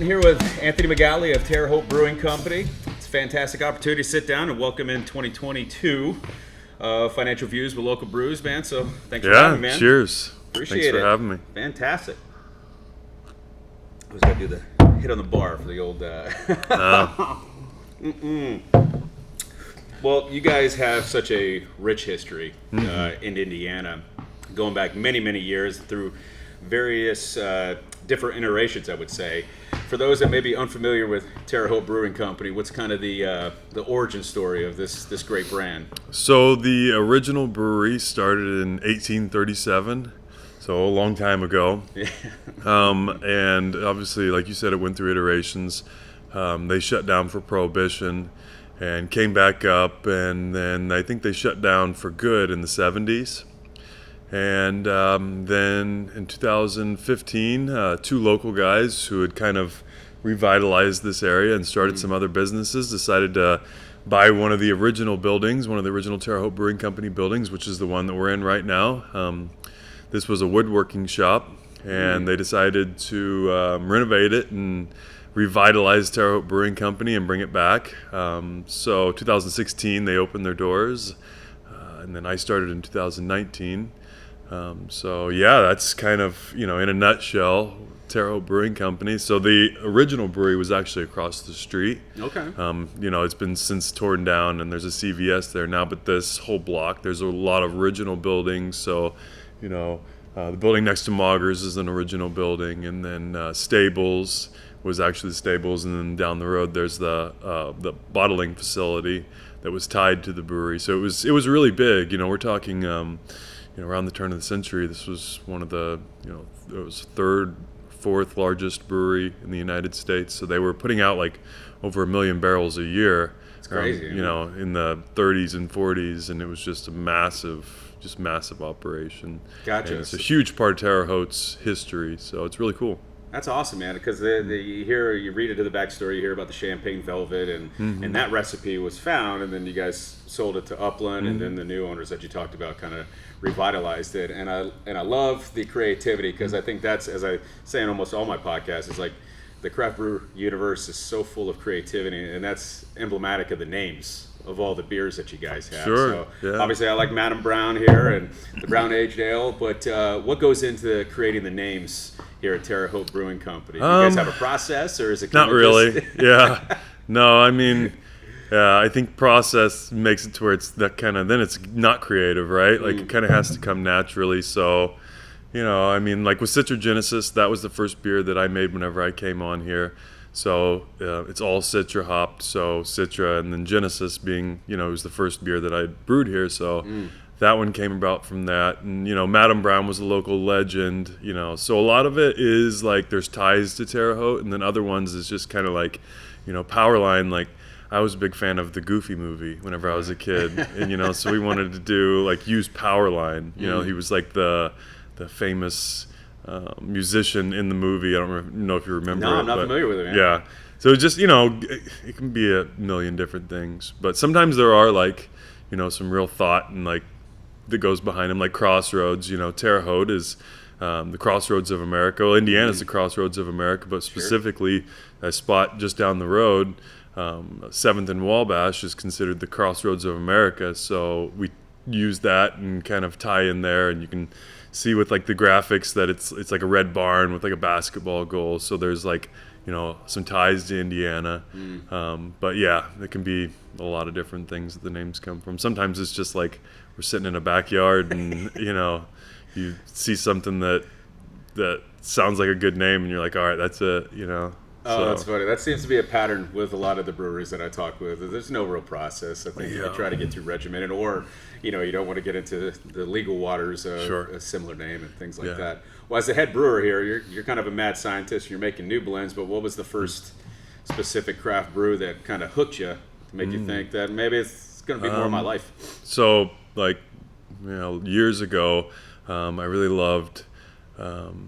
here with Anthony Megali of Terre Haute Brewing Company. It's a fantastic opportunity to sit down and welcome in 2022 financial views with local brews, man. So thanks for having me, man. Cheers. Appreciate Thanks it. for having me. Fantastic. I was going to do the hit on the bar for the old... Well, you guys have such a rich history in Indiana, going back many, many years through various different iterations, I would say. For those that may be unfamiliar with Terre Haute Brewing Company, what's kind of the origin story of this great brand? So the original brewery started in 1837, so a long time ago. And obviously, like you said, it went through iterations. They shut down for Prohibition and came back up, and then I think they shut down for good in the 70s. And then in 2015, two local guys who had kind of revitalized this area and started some other businesses decided to buy one of the original buildings, one of the original Terre Haute Brewing Company buildings, which is the one that we're in right now. This was a woodworking shop, and they decided to renovate it and revitalize Terre Haute Brewing Company and bring it back. So 2016, they opened their doors, and then I started in 2019. So yeah, that's kind of, in a nutshell, Terre Haute Brewing Company. So the original brewery was actually across the street. Okay. It's been since torn down, and there's a CVS there now, but this whole block, there's a lot of original buildings. So, the building next to Maugers is an original building, and then Stables was actually the Stables, and then down the road there's the bottling facility that was tied to the brewery. So it was really big. We're talking around the turn of the century, this was one of the, it was third, fourth largest brewery in the United States. So they were putting out like over 1 million barrels a year. It's crazy. In the 30s and 40s, and it was just a massive operation. Gotcha. And it's a huge part of Terre Haute's history, so it's really cool. That's awesome, man, because you read into the backstory, you hear about the Champagne Velvet, and that recipe was found, and then you guys sold it to Upland, and then the new owners that you talked about kind of revitalized it. And I love the creativity, because I think that's, as I say in almost all my podcasts, is like the craft brew universe is so full of creativity, and that's emblematic of the names of all the beers that you guys have. Sure. So yeah. Obviously I like Madam Brown here and the Brown Aged Ale, but what goes into creating the names here at Terre Haute Brewing Company? Do you guys have a process, or is it kind not really? Yeah. No, I think process makes it to where it's that kind of, then it's not creative, right? Like it kind of has to come naturally. So, like with Citrogenesis, that was the first beer that I made whenever I came on here. So it's all Citra hopped, so Citra, and then Genesis being, it was the first beer that I brewed here. So that one came about from that. And, Madam Brown was a local legend, so a lot of it is like there's ties to Terre Haute, and then other ones is just kind of like, Powerline. Like I was a big fan of the Goofy movie whenever I was a kid, and, so we wanted to do use Powerline. He was like the famous musician in the movie. I don't know if you remember. No, I'm not familiar with it, man. Yeah. So just, it can be a million different things. But sometimes there are some real thought and that goes behind them, like Crossroads. Terre Haute is the Crossroads of America. Well, Indiana's the Crossroads of America, but specifically a spot just down the road, 7th and Wabash, is considered the Crossroads of America. So we use that and kind of tie in there, and you can see with the graphics that it's like a red barn with a basketball goal. So there's some ties to Indiana. But yeah, it can be a lot of different things that the names come from. Sometimes it's just we're sitting in a backyard and you see something that sounds like a good name, and you're like, all right, that's it. Oh, that's funny. That seems to be a pattern with a lot of the breweries that I talk with. There's no real process. I think you try to get too regimented, or you don't want to get into the legal waters of a similar name and things like that. Well, as the head brewer here, you're kind of a mad scientist. You're making new blends, but what was the first specific craft brew that kind of hooked you to make you think that maybe it's going to be more of my life? So, years ago, I really loved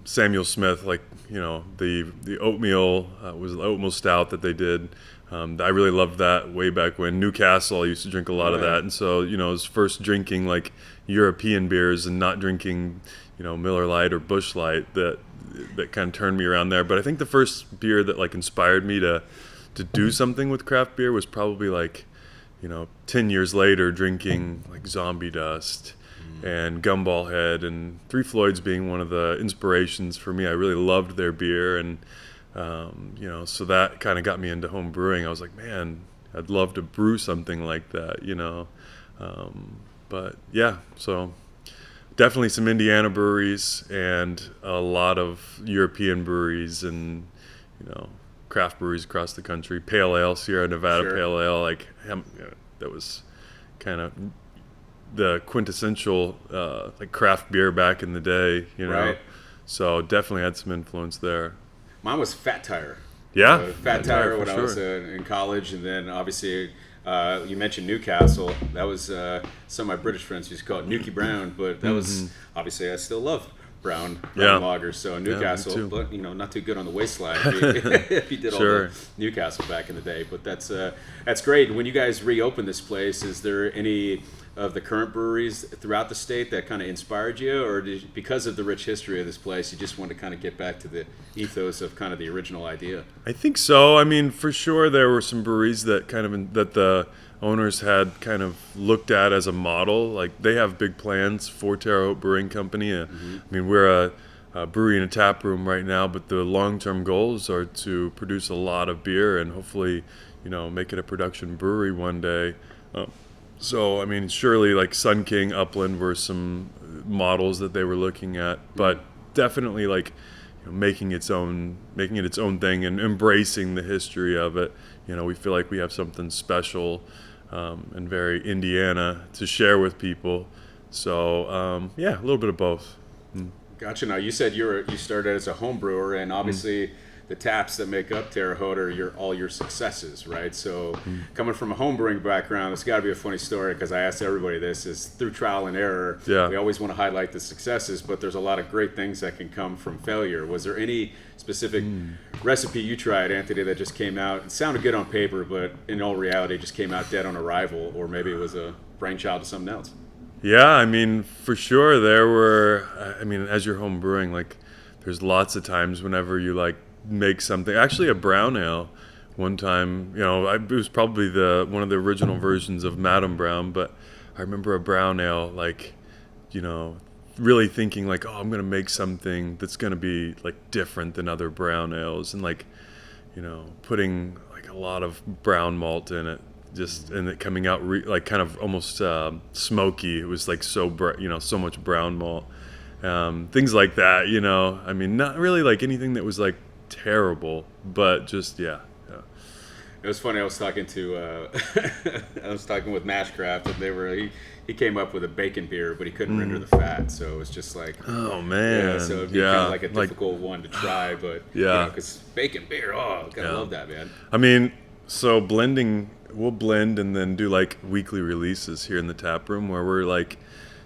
Samuel Smith, the oatmeal was oatmeal stout that they did I really loved that way back when. Newcastle, I used to drink a lot of that. And so, I was first drinking like European beers and not drinking, Miller Lite or Busch Light that kind of turned me around there. But I think the first beer that like inspired me to do something with craft beer was probably like, 10 years later drinking like Zombie Dust and Gumball Head, and Three Floyds being one of the inspirations for me. I really loved their beer, and so that kind of got me into home brewing. I was like, man, I'd love to brew something like that, but yeah, so definitely some Indiana breweries and a lot of European breweries and, craft breweries across the country. Pale Ale, Sierra Nevada Pale Ale, that was kind of the quintessential like craft beer back in the day, Right. So definitely had some influence there. Mine was Fat Tire. Yeah, Fat Tire when I was in college, and then obviously you mentioned Newcastle. That was some of my British friends used to call it Nuki Brown, but that was obviously I still love brown lagers. So Newcastle, but not too good on the waistline if you did all the Newcastle back in the day. But that's great. When you guys reopened this place, is there any of the current breweries throughout the state that kind of inspired you, or because of the rich history of this place, you just want to kind of get back to the ethos of kind of the original idea? I think so. I mean, for sure, there were some breweries that that the owners had kind of looked at as a model. Like they have big plans for Terre Haute Brewing Company. I mean, we're a brewery in a tap room right now, but the long-term goals are to produce a lot of beer and hopefully, make it a production brewery one day. So, I mean, surely like Sun King, Upland were some models that they were looking at, but definitely like making it its own thing and embracing the history of it. We feel like we have something special and very Indiana to share with people. So, a little bit of both. Gotcha. Now, you said you started as a home brewer, and obviously the taps that make up Terre Haute are all your successes, right? So coming from a home brewing background, it's got to be a funny story, because I asked everybody this, is through trial and error. We always want to highlight the successes, but there's a lot of great things that can come from failure. Was there any specific recipe you tried, Anthony, that just came out, it sounded good on paper, but in all reality just came out dead on arrival, or maybe it was a brainchild of something else? Yeah, I mean, for sure there were, as you're home brewing, like there's lots of times whenever you like make something, actually a brown ale one time, it was probably one of the original versions of Madam Brown, but I remember a brown ale, like, really thinking like, oh, I'm going to make something that's going to be like different than other brown ales, and like, putting like a lot of brown malt in it, and it coming out like kind of almost smoky. It was like so much brown malt, things like that. I mean, not really like anything that was like terrible, but just It was funny. I was talking with Mashcraft, and he came up with a bacon beer, but he couldn't render the fat, so it was just like, oh man, so it'd be kind of like a difficult one to try, but because bacon beer, gotta love that, man. I mean, so we'll blend and then do like weekly releases here in the tap room, where we're like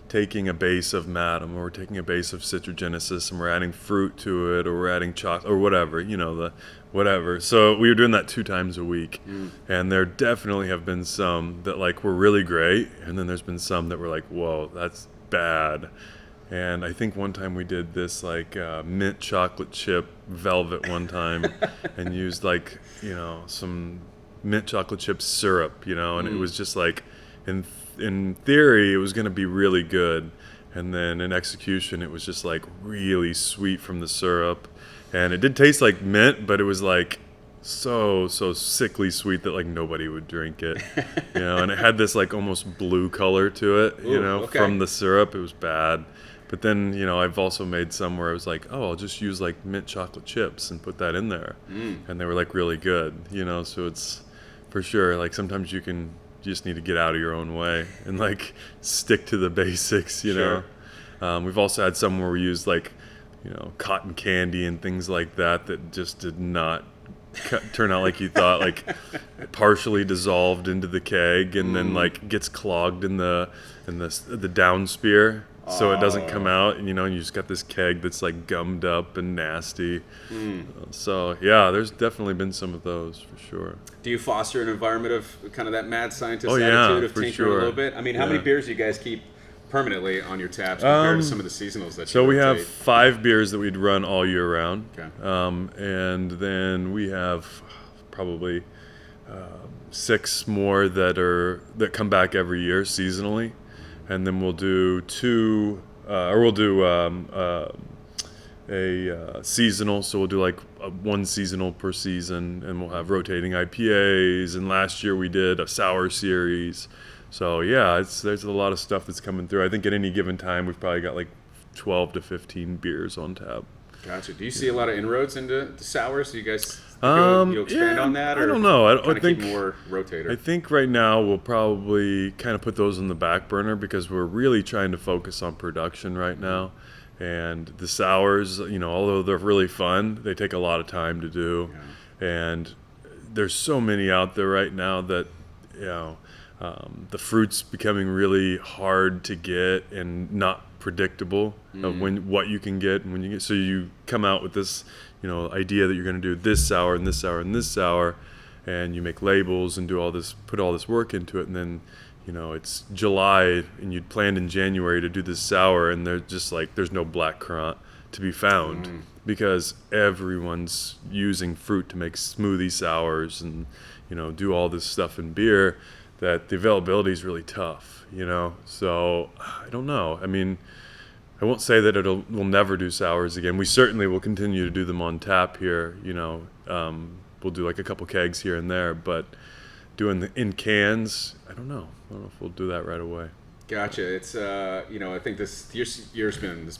taking a base of Madam, or we're taking a base of Citrogenesis, and we're adding fruit to it, or we're adding chocolate, or whatever, whatever. So we were doing that 2 times a week, and there definitely have been some that like were really great, and then there's been some that were like, whoa, that's bad. And I think one time we did this like mint chocolate chip velvet one time, and used like some mint chocolate chip syrup, and it was just like, in theory it was going to be really good, and then in execution it was just like really sweet from the syrup, and it did taste like mint, but it was like so sickly sweet that like nobody would drink it, and it had this like almost blue color to it, from the syrup. It was bad. But then, I've also made some where I was like, oh, I'll just use like mint chocolate chips and put that in there, and they were like really good, so it's for sure like sometimes you just need to get out of your own way and like stick to the basics, know. We've also had some where we used like, cotton candy and things like that just did not turn out like you thought, like partially dissolved into the keg and then like gets clogged in the down spear, so it doesn't come out, and you just got this keg that's like gummed up and nasty. So yeah, there's definitely been some of those for sure. Do you foster an environment of kind of that mad scientist Oh, yeah, attitude of for tinkering sure. a little bit? I mean, how Yeah. many beers do you guys keep permanently on your taps compared to some of the seasonals that So you we have rotate? 5 beers that we'd run all year round. Okay. And then we have probably 6 more that come back every year seasonally, and then we'll do a seasonal. So we'll do like one seasonal per season, and we'll have rotating IPAs. And last year we did a sour series. So yeah, there's a lot of stuff that's coming through. I think at any given time we've probably got like 12 to 15 beers on tap. Gotcha. Do you see a lot of inroads into the sours? Do you guys you'll expand on that? Or I don't know. I keep think more rotator. I think right now we'll probably kind of put those on the back burner because we're really trying to focus on production right now. And the sours, although they're really fun, they take a lot of time to do. Yeah. And there's so many out there right now that, the fruit's becoming really hard to get and not predictable of what you can get and when you get. So you come out with this, idea that you're going to do this sour and this sour and this sour, and you make labels and put all this work into it, and then it's July and you'd planned in January to do this sour, and they're just like there's no black currant to be found because everyone's using fruit to make smoothie sours and do all this stuff in beer, that the availability is really tough, So I don't know. I mean, I won't say that we'll never do sours again. We certainly will continue to do them on tap here. We'll do like a couple kegs here and there, but doing in cans, I don't know if we'll do that right away. Gotcha. It's I think this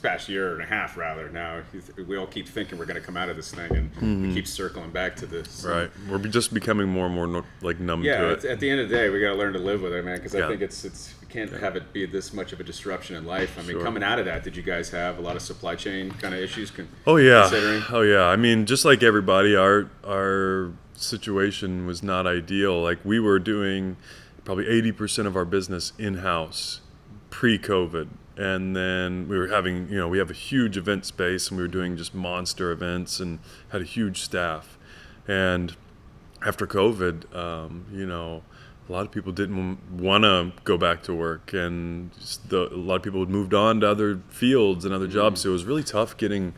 past year and a half rather now. We all keep thinking we're going to come out of this thing, and we keep circling back to this. Right. We're just becoming more and more numb to it. At the end of the day, we got to learn to live with it, man. Because I Yeah. think we can't have it be this much of a disruption in life. I mean, Sure. coming out of that, did you guys have a lot of supply chain kind of issues? Oh yeah. Considering? Oh yeah. I mean, just like everybody, our situation was not ideal. Like we were doing probably 80% of our business in-house pre-COVID, and then we were having, we have a huge event space, and we were doing just monster events and had a huge staff. And after COVID, a lot of people didn't want to go back to work, and a lot of people had moved on to other fields and other jobs. So it was really tough getting,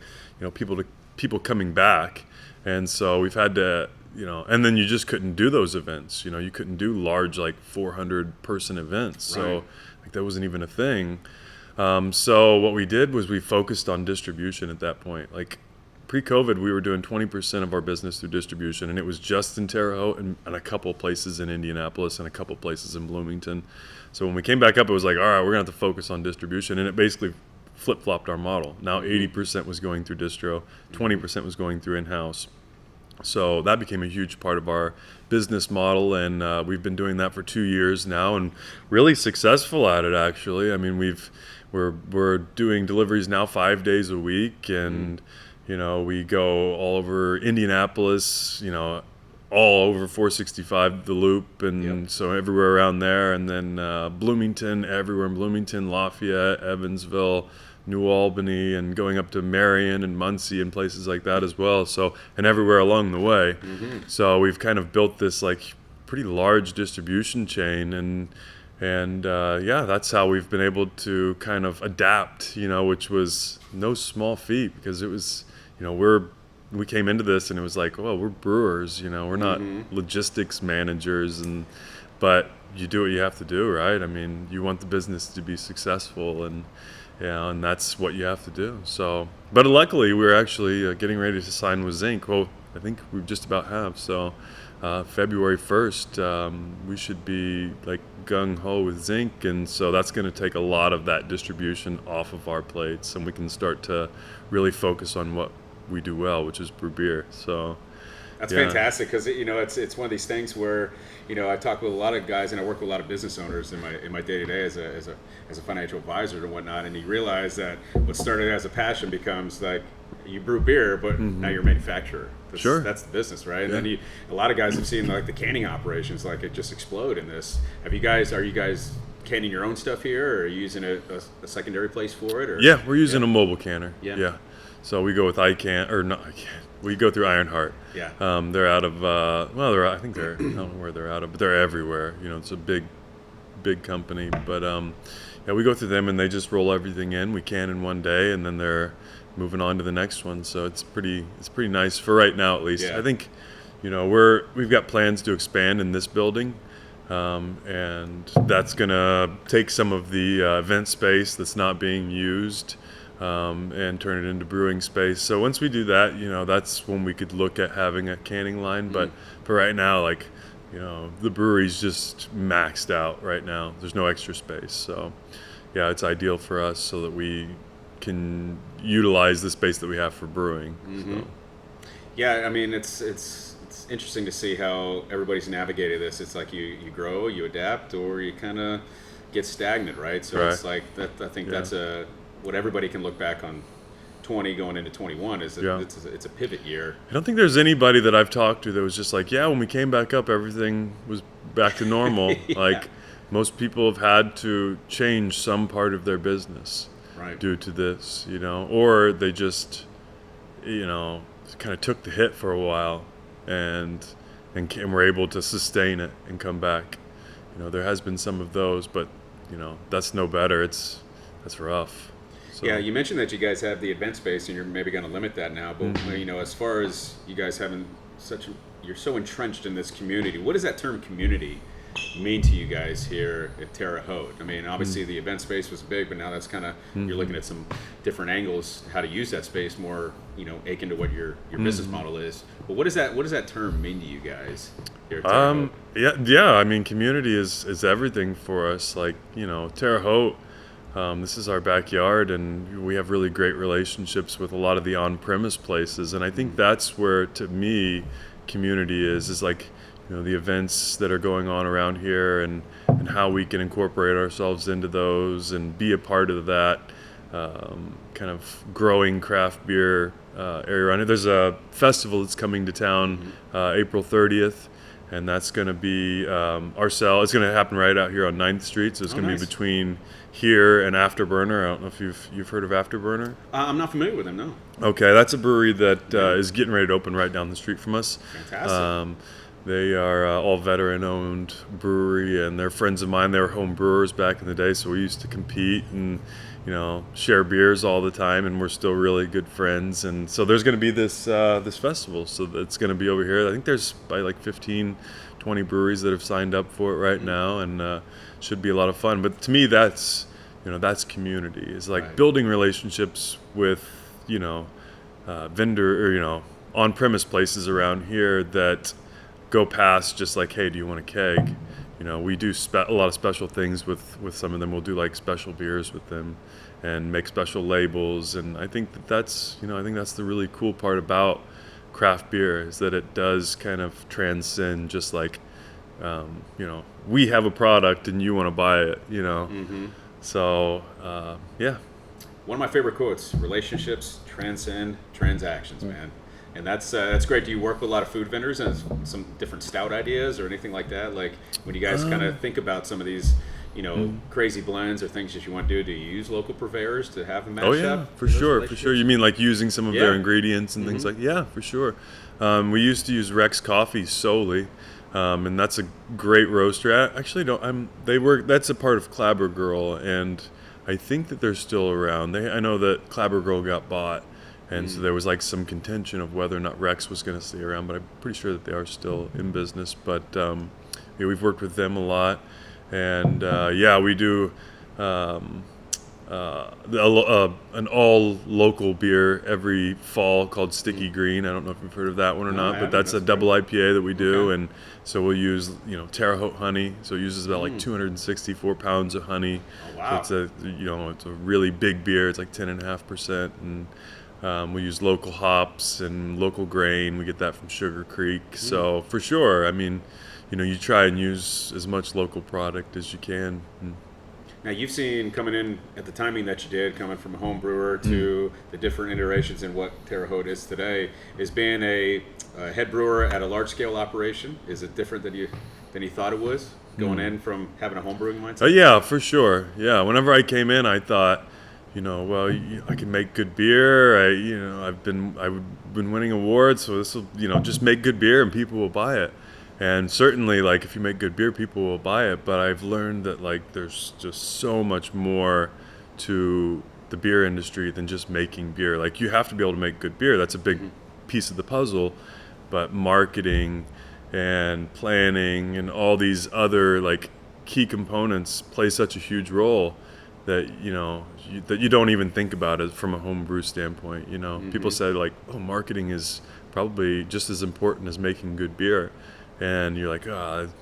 people coming back. And so we've had to, and then you just couldn't do those events. You couldn't do large, like 400 person events. So Right. like that wasn't even a thing. So what we did was we focused on distribution at that point. Like pre-COVID, we were doing 20% of our business through distribution, and it was just in Terre Haute and a couple places in Indianapolis and a couple places in Bloomington. So when we came back up, it was like, all right, we're going to have to focus on distribution, and it basically flip-flopped our model. Now 80% was going through distro, 20% was going through in-house. So that became a huge part of our business model, and we've been doing that for 2 years now, and really successful at it. Actually, I mean, we're doing deliveries now 5 days a week, and we go all over Indianapolis, all over 465 the Loop, and so everywhere around there, and then Bloomington, everywhere in Bloomington, Lafayette, Evansville, New Albany, and going up to Marion and Muncie and places like that as well. So, and everywhere along the way. So we've kind of built this like pretty large distribution chain, and that's how we've been able to kind of adapt, which was no small feat, because it was, we came into this and it was like, well, we're brewers, we're not logistics managers, but you do what you have to do, right? I mean, you want the business to be successful, and that's what you have to do. So, but luckily we're actually getting ready to sign with Zinc. Well, I think we just about have. So, February 1st, we should be like gung-ho with Zinc, and so that's going to take a lot of that distribution off of our plates, and we can start to really focus on what we do well, which is brew beer. So that's fantastic, because it's one of these things where I talk with a lot of guys, and I work with a lot of business owners in my day to day as a financial advisor and whatnot, and you realize that what started as a passion becomes like you brew beer, but now you're a manufacturer. Sure. That's the business, right? And then a lot of guys have seen like the canning operations, like it just explode in this. Are you guys canning your own stuff here, or are you using a secondary place for it? Or? Yeah, we're using a mobile canner. Yeah. So we go with iCan, or not iCan. We go through Ironheart. Yeah. They're out of, I think they're, I don't know where they're out of, but they're everywhere. You know, it's a big company. But yeah, we go through them and they just roll everything in. We can in one day, and then they're moving on to the next one. So it's pretty nice for right now, at least. Yeah. I think, you know, we've got plans to expand in this building. And that's gonna take some of the event space that's not being used and turn it into brewing space. So once we do that, you know, that's when we could look at having a canning line. But for right now, like, you know, the brewery's just maxed out right now. There's no extra space. So yeah, it's ideal for us so that we can utilize the space that we have for brewing. So. Yeah, I mean, it's interesting to see how everybody's navigated this. It's like you grow, you adapt, or you kind of get stagnant, right? So Right. it's like that. I think that's what everybody can look back on. 20 going into 21 is that it's a pivot year. I don't think there's anybody that I've talked to that was just like, yeah, when we came back up, everything was back to normal. Yeah. Like, most people have had to change some part of their business Right. due to this, you know, or they just, you know, kind of took the hit for a while and were able to sustain it and come back. You know, there has been some of those, but, you know, that's no better. That's rough. So. Yeah, you mentioned that you guys have the event space and you're maybe going to limit that now, but you know, as far as you guys having you're so entrenched in this community, what does that term community mean to you guys here at Terre Haute? I mean, obviously the event space was big, but now that's kind of, you're looking at some different angles, how to use that space more, you know, akin to what your business model is. But what does that term mean to you guys here at Terre Haute? Yeah, I mean, community is everything for us. Like, you know, Terre Haute, this is our backyard, and we have really great relationships with a lot of the on-premise places. And I think that's where, to me, community is like, you know, the events that are going on around here and how we can incorporate ourselves into those and be a part of that kind of growing craft beer area around here. There's a festival that's coming to town April 30th. And that's going to be it's going to happen right out here on 9th Street. So it's going to be between here and Afterburner. I don't know if you've heard of Afterburner. I'm not familiar with them, no. Okay, that's a brewery that is getting ready to open right down the street from us. Fantastic. They are all veteran-owned brewery, and they're friends of mine. They were home brewers back in the day, so we used to compete and, you know, share beers all the time, and we're still really good friends. And so there's going to be this festival, so it's going to be over here. I think there's probably like 15, 20 breweries that have signed up for it right now, and should be a lot of fun. But to me, that's community. It's like building relationships with, you know, vendor or, you know, on-premise places around here that go past just like, hey, do you want a keg? You know, we do a lot of special things with some of them. We'll do like special beers with them and make special labels. And I think that's the really cool part about craft beer is that it does kind of transcend just like, you know, we have a product and you want to buy it, you know? So, yeah. One of my favorite quotes, relationships transcend transactions, man. And that's great. Do you work with a lot of food vendors and some different stout ideas or anything like that? Like when you guys kind of think about some of these, you know, crazy blends or things that you want to do you use local purveyors to have them match up? Oh yeah, for sure. You mean like using some of their ingredients and things like for sure. We used to use Rex Coffee solely, and that's a great roaster. That's a part of Clabber Girl, and I think that they're still around. I know that Clabber Girl got bought. And so there was like some contention of whether or not Rex was going to stay around, but I'm pretty sure that they are still in business. But yeah, we've worked with them a lot, and we do an all local beer every fall called Sticky Green. I don't know if you've heard of that one or not, but that's a double IPA that we do, and so we'll use Terre Haute honey. So it uses about like 264 pounds of honey. Oh, wow. So it's a really big beer. It's like 10.5%, and we use local hops and local grain. We get that from Sugar Creek. So for sure, I mean, you try and use as much local product as you can. Now you've seen coming in at the timing that you did, coming from a home brewer to the different iterations in what Terre Haute is today. Is being a head brewer at a large scale operation, is it different than you thought it was? going in from having a home brewing mindset? Yeah, for sure. Yeah, whenever I came in, I thought, well, I can make good beer. I've been winning awards, so this will, just make good beer and people will buy it. And certainly, like, if you make good beer, people will buy it. But I've learned that, like, there's just so much more to the beer industry than just making beer. Like, you have to be able to make good beer. That's a big piece of the puzzle. But marketing and planning and all these other, like, key components play such a huge role that, that you don't even think about it from a home brew standpoint. People say, like, oh, marketing is probably just as important as making good beer. And you're like,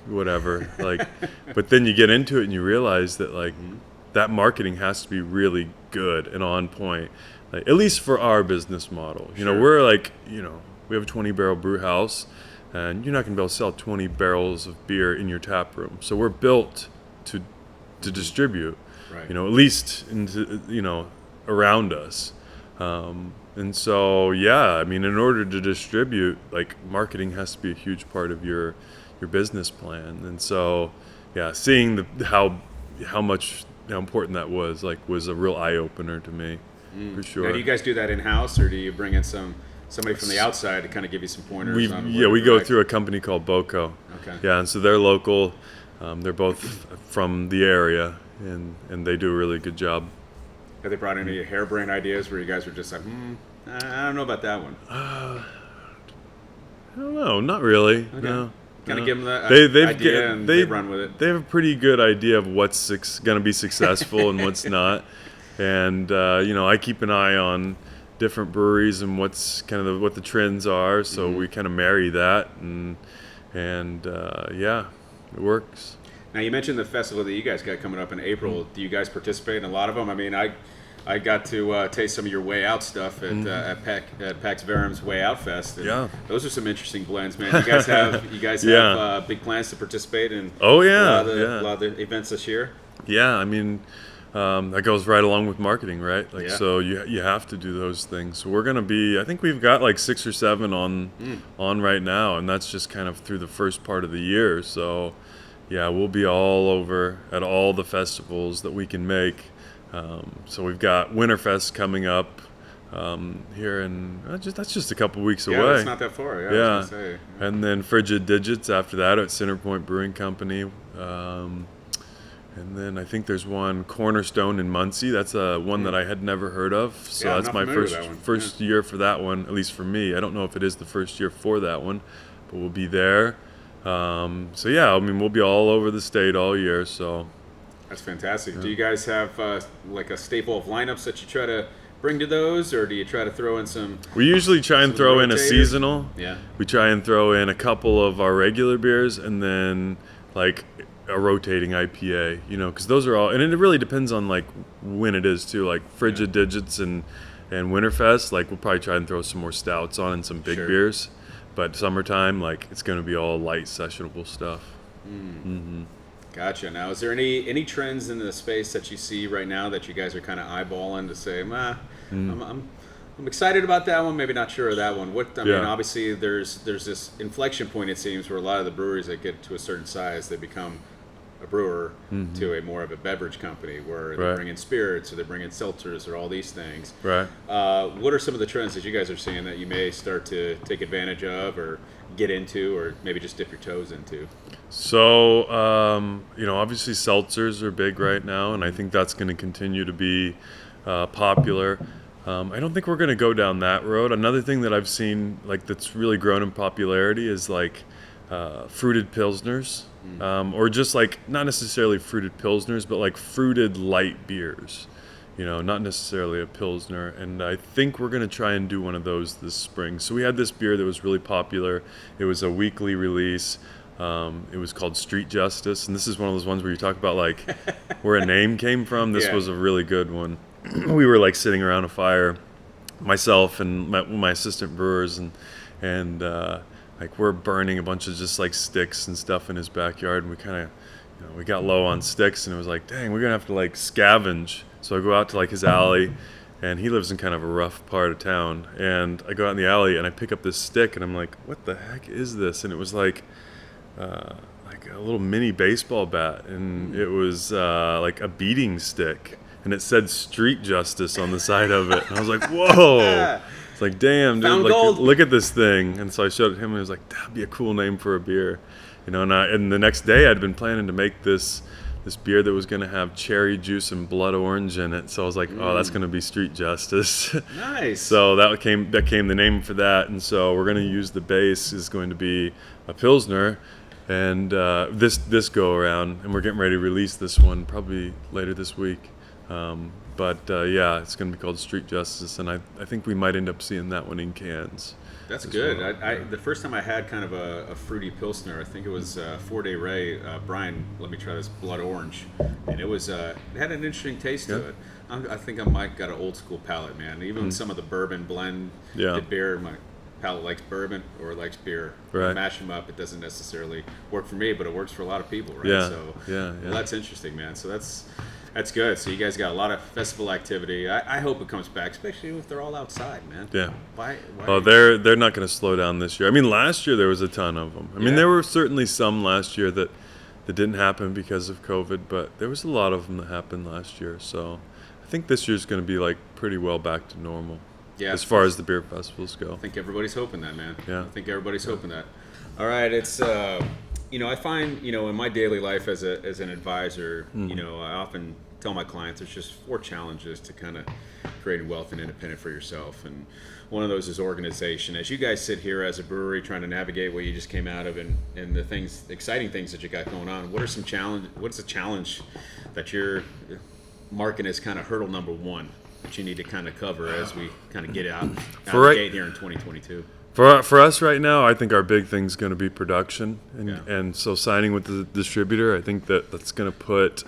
whatever. Like, but then you get into it and you realize that, like, that marketing has to be really good and on point, like, at least for our business model. Sure. We're like, we have a 20-barrel brew house, and you're not going to be able to sell 20 barrels of beer in your tap room. So we're built to distribute, right. At least into, around us. And so, yeah, I mean, in order to distribute, like, marketing has to be a huge part of your business plan. And so, yeah, seeing how important that was a real eye opener to me, for sure. Now, do you guys do that in house, or do you bring in somebody from the outside to kind of give you some pointers? We go through a company called BOCO. Okay. Yeah, and so they're local. They're both from the area, and they do a really good job. Have they brought any harebrained ideas where you guys were just like, I don't know about that one? I don't know, not really. Okay. No. Kind of give them that They've idea and they run with it. They have a pretty good idea of what's going to be successful and what's not. And, I keep an eye on different breweries and what's kind of what the trends are. So we kind of marry that and yeah, it works. Now, you mentioned the festival that you guys got coming up in April. Do you guys participate in a lot of them? I mean, I got to taste some of your Way Out stuff at Pax Verum's Way Out Fest. And yeah, those are some interesting blends, man. You guys have big plans to participate in. Oh yeah, a lot of the events this year. Yeah, I mean, that goes right along with marketing, right? Like, so you have to do those things. So we're gonna be. I think we've got like 6 or 7 on right now, and that's just kind of through the first part of the year. So. Yeah, we'll be all over at all the festivals that we can make. So we've got Winterfest coming up here in that's just a couple weeks away. Yeah, it's not that far. Yeah, I was gonna say. And then Frigid Digits after that at Centerpoint Brewing Company. And then I think there's one Cornerstone in Muncie. That's one that I had never heard of. So that's my first year for that one, at least for me. I don't know if it is the first year for that one, but we'll be there. So yeah, I mean, we'll be all over the state all year. So that's fantastic. Yeah. Do you guys have like a staple of lineups that you try to bring to those, or do you try to throw in some? We usually try and throw in a seasonal. Yeah. We try and throw in a couple of our regular beers, and then like a rotating IPA. Because those are all, and it really depends on like when it is too. Like Frigid Digits and Winterfest, like we'll probably try and throw some more stouts on and some big beers. But summertime, like, it's going to be all light, sessionable stuff. Gotcha. Now, is there any trends in the space that you see right now that you guys are kind of eyeballing to say, I'm excited about that one, maybe not sure of that one? I mean, obviously, there's this inflection point, it seems, where a lot of the breweries that get to a certain size, they become a brewer to a more of a beverage company where they bring in spirits or they bring in seltzers or all these things. Right. What are some of the trends that you guys are seeing that you may start to take advantage of or get into or maybe just dip your toes into? So, obviously seltzers are big right now, and I think that's going to continue to be popular. I don't think we're going to go down that road. Another thing that I've seen like that's really grown in popularity is like fruited pilsners. Or just like not necessarily fruited pilsners, but like fruited light beers, not necessarily a pilsner. And I think we're going to try and do one of those this spring. So we had this beer that was really popular. It was a weekly release. It was called Street Justice. And this is one of those ones where you talk about like where a name came from. This was a really good one. We were like sitting around a fire, myself and my assistant brewers and like we're burning a bunch of just like sticks and stuff in his backyard, and we kind of, we got low on sticks, and it was like, dang, we're gonna have to like scavenge. So I go out to like his alley, and he lives in kind of a rough part of town, and I go out in the alley and I pick up this stick, and I'm like, what the heck is this? And it was like like a little mini baseball bat, and it was like a beating stick, and it said "Street Justice" on the side of it. And I was like, "Whoa!" It's like, "Damn, dude! Found Like, gold. look at this thing!" And so I showed it to him, and he was like, "That'd be a cool name for a beer," you know. And the next day, I'd been planning to make this beer that was going to have cherry juice and blood orange in it. So I was like, "Oh, that's going to be Street Justice." Nice. So that came the name for that, and so we're going to use the base is going to be a Pilsner, and this go around, and we're getting ready to release this one probably later this week. But yeah, it's going to be called Street Justice, and I think we might end up seeing that one in cans. That's good. well. I the first time I had kind of a fruity Pilsner, I think it was 4-Day Ray. Brian let me try this blood orange, and it had an interesting taste to Yeah. it. I think I might got an old school palate, man. Even some of the bourbon blend, Yeah. the beer, my palate likes bourbon or likes beer. When I Right. mash them up, it doesn't necessarily work for me, but it works for a lot of people, right? Yeah. So Yeah. well, that's interesting, man. So that's good. So you guys got a lot of festival activity. I hope it comes back, especially if they're all outside, man. Yeah. Why Oh, they're not going to slow down this year. I mean, last year there was a ton of them. I mean, Yeah. there were certainly some last year that didn't happen because of COVID, but there was a lot of them that happened last year. So I think this year's going to be like pretty well back to normal. Yeah. As far as the beer festivals go. I think everybody's hoping that, man. Yeah. I think everybody's hoping that. All right, it's I find in my daily life as an advisor, I often tell my clients there's just 4 challenges to kind of creating wealth and independent for yourself, and one of those is organization. As you guys sit here as a brewery trying to navigate what you just came out of and the exciting things that you got going on, what's a challenge that you're marking as kind of hurdle number 1 that you need to kind of cover as we kind of get out For the right- gate here in 2022? For us right now, I think our big thing's going to be production, Yeah. and so signing with the distributor, I think that's going to put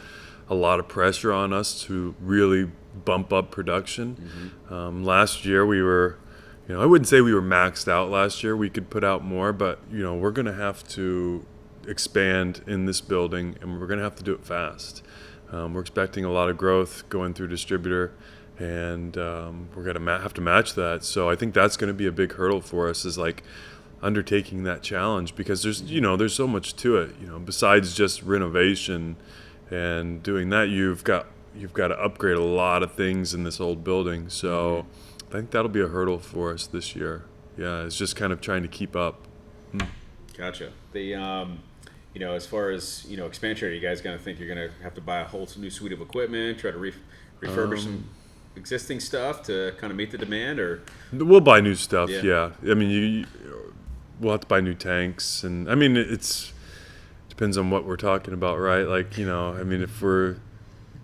a lot of pressure on us to really bump up production. Last year we were, I wouldn't say we were maxed out last year. We could put out more, but we're going to have to expand in this building, and we're going to have to do it fast. We're expecting a lot of growth going through distributor, and we're going to have to match that. So I think that's going to be a big hurdle for us, is like undertaking that challenge, because there's so much to it. Besides just renovation and doing that, you've got to upgrade a lot of things in this old building. So I think that'll be a hurdle for us this year. Yeah, it's just kind of trying to keep up. Gotcha. The as far as expansion, are you guys gonna think you're gonna have to buy a whole new suite of equipment, try to refurbish some existing stuff to kind of meet the demand, or We'll buy new stuff. Yeah. Yeah. I mean, we'll have to buy new tanks, and I mean, it's depends on what we're talking about, right? Like, I mean, if we're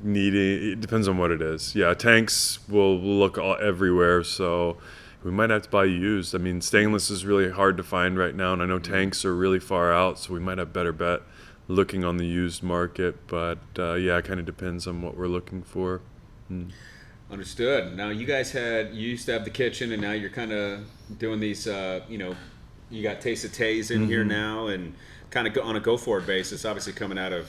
needing, it depends on what it is. Yeah, tanks will look everywhere, so we might have to buy used. I mean, stainless is really hard to find right now, and I know tanks are really far out, so we might have better bet looking on the used market. But yeah, it kind of depends on what we're looking for. Understood. Now you guys you used to have the kitchen, and now you're kind of doing these. You got Taste of Tays in here now, and kind of on a go forward basis. Obviously, coming out of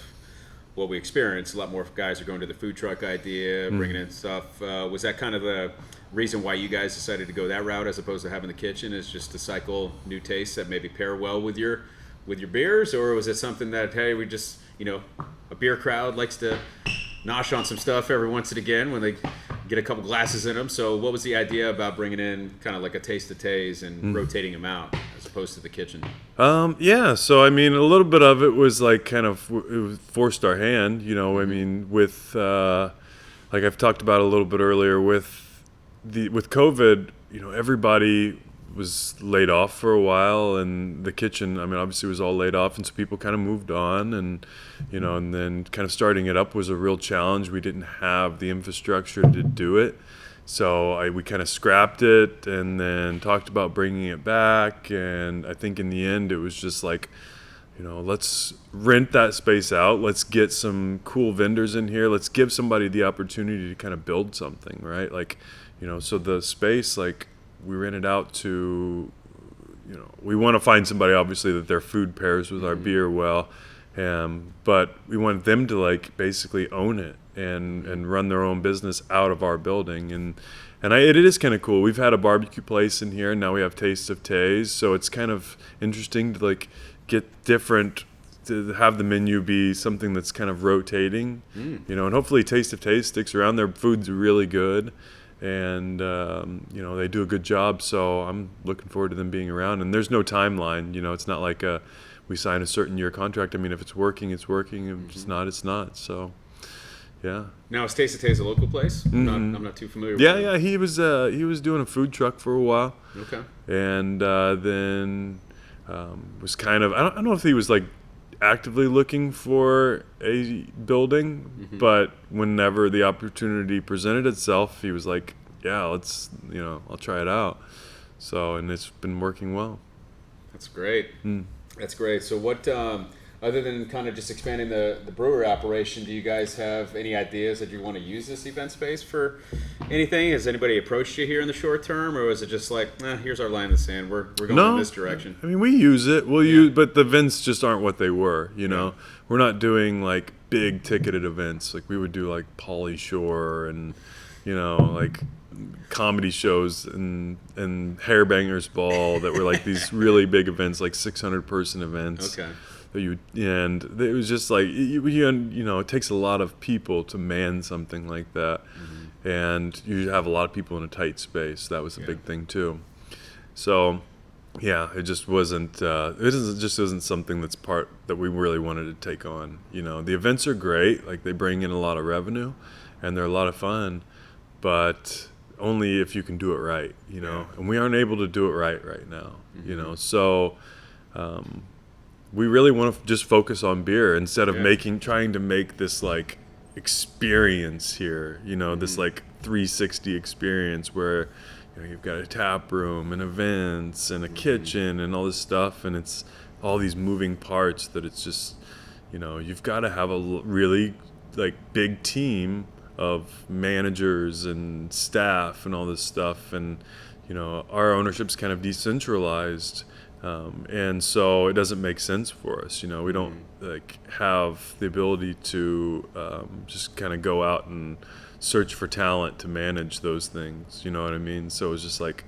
what we experienced, a lot more guys are going to the food truck idea, bringing in stuff. Was that kind of the reason why you guys decided to go that route, as opposed to having the kitchen, is just to cycle new tastes that maybe pair well with your beers, or was it something that, hey, we just a beer crowd likes to nosh on some stuff every once and again when they get a couple glasses in them? So what was the idea about bringing in kind of like a Taste of Tays and rotating them out as opposed to the kitchen? Yeah, so I mean, a little bit of it was like kind of it was forced our hand, I mean, with like I've talked about a little bit earlier with COVID, everybody was laid off for a while, and the kitchen, I mean, obviously was all laid off, and so people kind of moved on, and and then kind of starting it up was a real challenge. We didn't have the infrastructure to do it, so we kind of scrapped it, and then talked about bringing it back, and I think in the end it was just like, let's rent that space out, let's get some cool vendors in here, let's give somebody the opportunity to kind of build something, right? Like, so the space, like, we rent it out to, we want to find somebody, obviously, that their food pairs with our beer well, but we want them to like basically own it and run their own business out of our building, and it is kind of cool. We've had a barbecue place in here, and now we have Taste of Tays, so it's kind of interesting to like get different to have the menu be something that's kind of rotating, you know, and hopefully Taste of Taste sticks around. Their food's really good, and you know, they do a good job. So I'm looking forward to them being around. And there's no timeline, you know. It's not like we sign a certain year contract. I mean, if it's working, it's working. If it's not, it's not. So yeah. Now, is Taste of Taste a local place? I'm not too familiar with it. Yeah. He was doing a food truck for a while. Okay. And then was kind of, I don't know if he was like actively looking for a building, but whenever the opportunity presented itself, he was like, yeah, let's, you know, I'll try it out. So, and it's been working well. That's great. That's great. So what, other than kind of just expanding the brewery operation, do you guys have any ideas that you want to use this event space for anything? Has anybody approached you here in the short term, or is it just like, here's our line in the sand, we're going in this direction? I mean, we use it. We'll use, but the events just aren't what they were, you know. We're not doing like big ticketed events. Like we would do like Pauly Shore and, you know, like comedy shows and Hairbangers Ball that were like these really big events, like 600-person events. Okay. And it was just like, you know, it takes a lot of people to man something like that. And you have a lot of people in a tight space. That was a big thing too. So yeah, it just wasn't, isn't something that we really wanted to take on. You know, the events are great. Like they bring in a lot of revenue and they're a lot of fun, but only if you can do it right, you know, and we aren't able to do it right now, you know, so, we really want to just focus on beer instead of trying to make this like experience here, you know, this like 360 experience where, you know, you've got a tap room and events and a kitchen and all this stuff, and it's all these moving parts that it's just, you know, you've got to have a really like big team of managers and staff and all this stuff, and you know, our ownership's kind of decentralized. And so it doesn't make sense for us, you know. We don't like have the ability to just kind of go out and search for talent to manage those things, you know what I mean? So it's just like,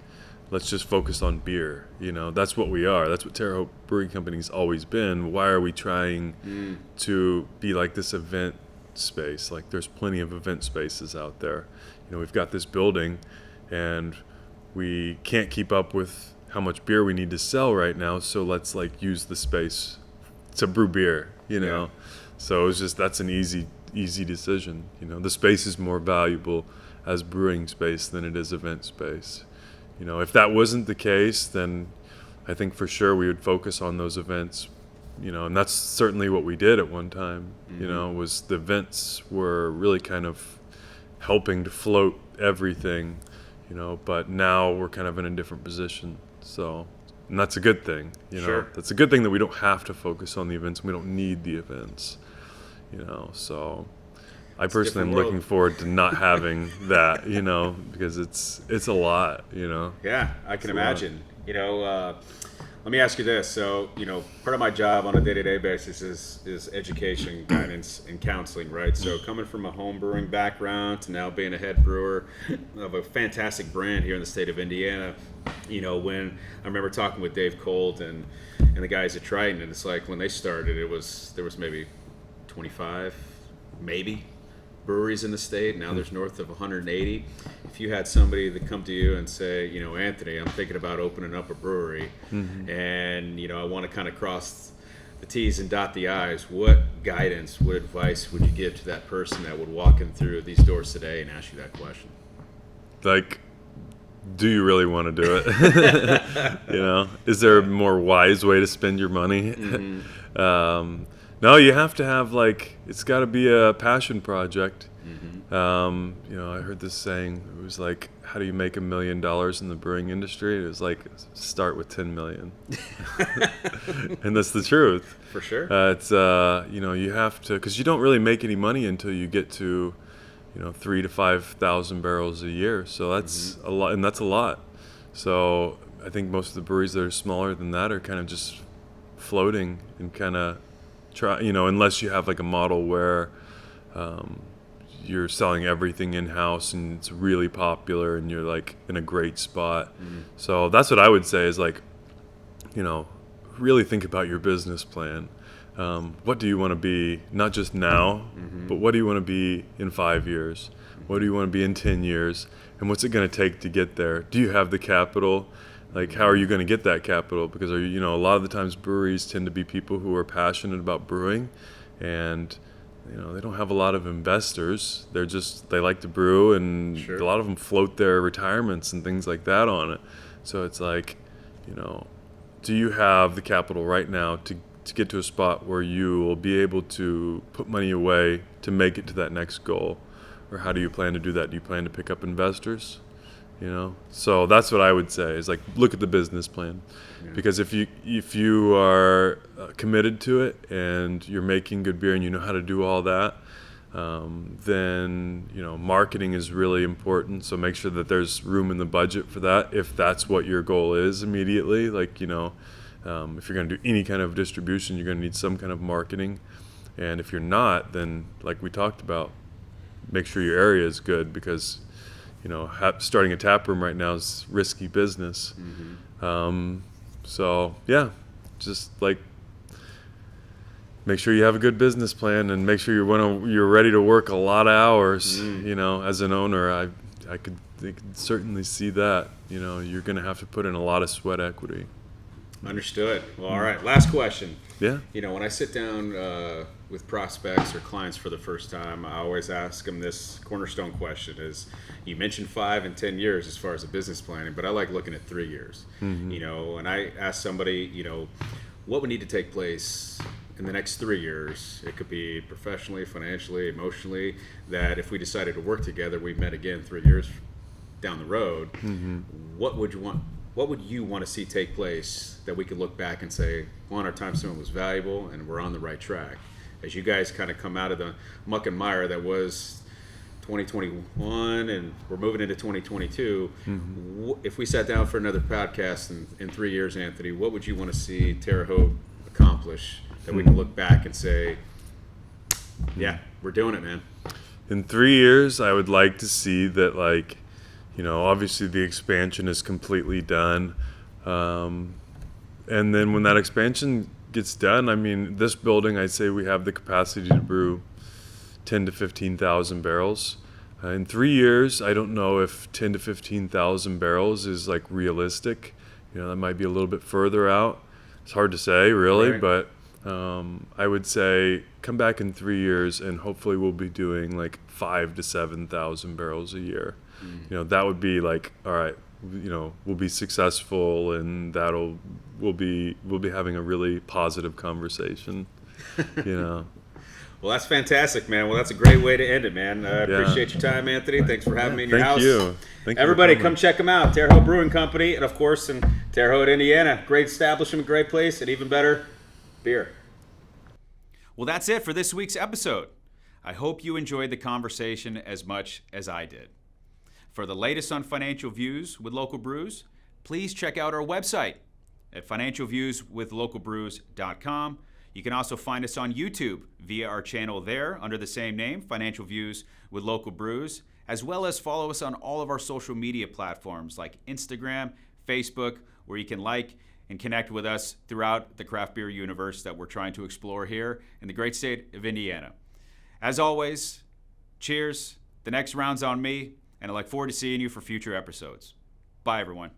let's just focus on beer, you know. That's what we are. That's what Terre Haute Brewing Company's always been. Why are we trying to be like this event space? Like there's plenty of event spaces out there. You know, we've got this building and we can't keep up with how much beer we need to sell right now, so let's like use the space to brew beer, you know. So it was just, that's an easy decision, you know. The space is more valuable as brewing space than it is event space, you know. If that wasn't the case, then I think for sure we would focus on those events, you know, and that's certainly what we did at one time. You know, was the events were really kind of helping to float everything, you know, but now we're kind of in a different position. So, and that's a good thing, you know. Sure. That's a good thing that we don't have to focus on the events. We don't need the events, you know. So, I personally am looking forward to not having that, you know, because it's a lot, you know. Yeah, I can imagine. You know, let me ask you this. So, you know, part of my job on a day-to-day basis is education, guidance, and counseling, right? So coming from a home brewing background to now being a head brewer of a fantastic brand here in the state of Indiana, you know, when I remember talking with Dave Colt and the guys at Triton, and it's like when they started, there was maybe 25, maybe, breweries in the state. Now there's north of 180. If you had somebody that come to you and say, you know, Anthony, I'm thinking about opening up a brewery, and you know, I want to kind of cross the T's and dot the I's, what guidance, what advice would you give to that person that would walk in through these doors today and ask you that question? Like, do you really want to do it? You know, is there a more wise way to spend your money? No, you have to have, like, it's got to be a passion project. You know, I heard this saying, it was like, how do you make $1 million in the brewing industry? It was like, start with 10 million. And that's the truth. For sure. It's, you know, you have to, because you don't really make any money until you get to, you know, 3,000 to 5,000 barrels a year. So that's a lot, and that's a lot. So I think most of the breweries that are smaller than that are kind of just floating and kind of try, you know, unless you have like a model where you're selling everything in-house and it's really popular and you're like in a great spot. So that's what I would say is, like, you know, really think about your business plan. what do you want to be, not just now, but what do you want to be in 5 years? What do you want to be in 10 years? And what's it going to take to get there? Do you have the capital? Like, how are you going to get that capital? Because, a lot of the times breweries tend to be people who are passionate about brewing, and they don't have a lot of investors. They like to brew, and Sure. a lot of them float their retirements and things like that on it. So it's like, do you have the capital right now to get to a spot where you will be able to put money away to make it to that next goal? Or how do you plan to do that? Do you plan to pick up investors? So that's what I would say is, like, look at the business plan. Yeah. Because if you are committed to it and you're making good beer and you know how to do all that, then marketing is really important. So make sure that there's room in the budget for that if that's what your goal is immediately. Like, if you're going to do any kind of distribution, you're going to need some kind of marketing. And if you're not, then, like we talked about, make sure your area is good, because starting a tap room right now is risky business. So yeah, just like make sure you have a good business plan, and make sure you're ready to work a lot of hours. As an owner, I could certainly see that. You're going to have to put in a lot of sweat equity. Understood. Well, all right. Last question. Yeah. When I sit down with prospects or clients for the first time, I always ask them this cornerstone question: is, you mentioned 5 and 10 years as far as the business planning, but I like looking at 3 years. And I ask somebody, what would need to take place in the next 3 years? It could be professionally, financially, emotionally, that if we decided to work together, we met again 3 years down the road. What would you want to see take place that we could look back and say, one, our time spent was valuable and we're on the right track? As you guys kind of come out of the muck and mire that was 2021 and we're moving into 2022, if we sat down for another podcast in 3 years, Anthony, what would you want to see Terre Haute accomplish that we can look back and say, yeah, we're doing it, man? In 3 years, I would like to see that, like, obviously the expansion is completely done. And then when that expansion gets done, I mean, this building, I'd say we have the capacity to brew 10 to 15,000 barrels. In 3 years, I don't know if 10 to 15,000 barrels is, like, realistic. That might be a little bit further out. It's hard to say, really, Right. But I would say come back in 3 years and hopefully we'll be doing like 5 to 7,000 barrels a year. That would be like, all right, we'll be successful, and we'll be having a really positive conversation. Well, that's fantastic, man. Well, that's a great way to end it, man. I appreciate your time, Anthony. Thanks for having me in your house. Thank you. Everybody, come check them out. Terre Haute Brewing Company, and of course in Terre Haute, Indiana. Great establishment, great place, and even better, beer. Well, that's it for this week's episode. I hope you enjoyed the conversation as much as I did. For the latest on financial views with local brews, please check out our website at financialviewswithlocalbrews.com. You can also find us on YouTube via our channel there under the same name, Financial Views with Local Brews, as well as follow us on all of our social media platforms like Instagram, Facebook, where you can like and connect with us throughout the craft beer universe that we're trying to explore here in the great state of Indiana. As always, cheers. The next round's on me, and I look forward to seeing you for future episodes. Bye, everyone.